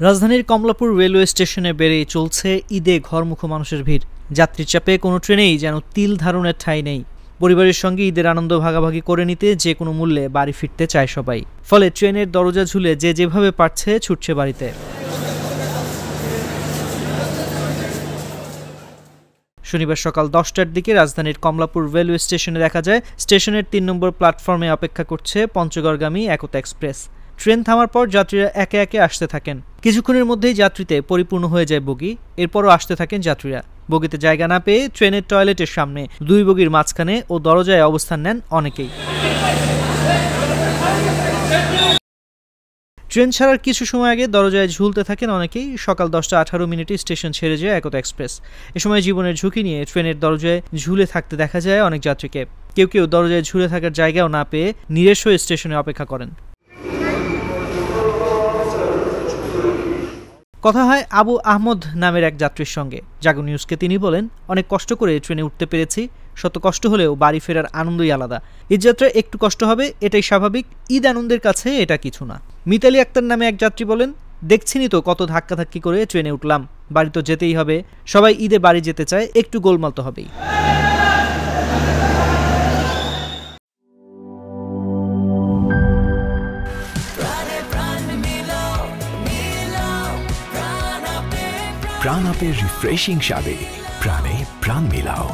রাজধানীর কমলাপুর রেলওয়ে স্টেশনে বেড়ে চলছে ঈদে ঘরমুখো মানুষের ভিড়। যাত্রীর চাপে কোনো ট্রেনেই যেন তিল ধারণের ঠাঁই নেই। পরিবারের সঙ্গে ঈদের আনন্দ ভাগাভাগি করে নিতে যে কোনো মূল্যে বাড়ি ফিরতে চায় সবাই। ফলে ট্রেনের দরজা ঝুলে যে যেভাবে পারছে ছুটছে বাড়িতে। শনিবার সকাল 10টার দিকে রাজধানীর কমলাপুর রেলওয়ে স্টেশনে দেখা যায় স্টেশনের ৩ নম্বর প্ল্যাটফর্মে অপেক্ষা করছে পঞ্চগড়গামী একতা এক্সপ্রেস। ট্রেন থামার পর যাত্রীরা একে একে আসতে থাকেন। কিছুক্ষণের মধ্যেই যাত্রীতে পরিপূর্ণ হয়ে যায় বগি। এরপরও আসতে থাকেন যাত্রীরা। বগিতে জায়গা না পেয়ে ট্রেনের টয়লেটের সামনে, 2 বগির মাঝখানে ও দরজায় অবস্থান নেন অনেকেই। ট্রেন ছাড়ার কিছু সময় আগে দরজায় ঝুলতে থাকেন অনেকেই। সকাল 10:18 স্টেশন ছেড়ে যায় একতা এক্সপ্রেস। এ সময় জীবনের ঝুঁকি নিয়ে ট্রেনের দরজায় ঝুলে থাকতে দেখা যায় অনেক যাত্রীকে। কেউ কেউ দরজায় ঝুলে থাকার জায়গাও না পেয়ে নিরেশ হয়ে স্টেশনে অপেক্ষা করেন। কথা হয় আবু আহমদ নামের এক যাত্রীর সঙ্গে। জাগো নিউজকে তিনি বলেন, অনেক কষ্ট করে ট্রেনে উঠতে পেরেছি। শত কষ্ট হলেও বাড়ি ফেরার আনন্দই আলাদা। ঈদযাত্রায় একটু কষ্ট হবে, এটাই স্বাভাবিক। ঈদ আনন্দের কাছে এটা কিছু না। মিতালি আক্তার নামে এক যাত্রী বলেন, দেখছিনি তো কত ধাক্কাধাক্কি করে ট্রেনে উঠলাম। বাড়ি তো যেতেই হবে। সবাই ঈদে বাড়ি যেতে চায়, একটু গোলমাল তো হবেই। প্রাণ আপের রিফ্রেশিং স্বাদে প্রাণে প্রাণ মিলাও।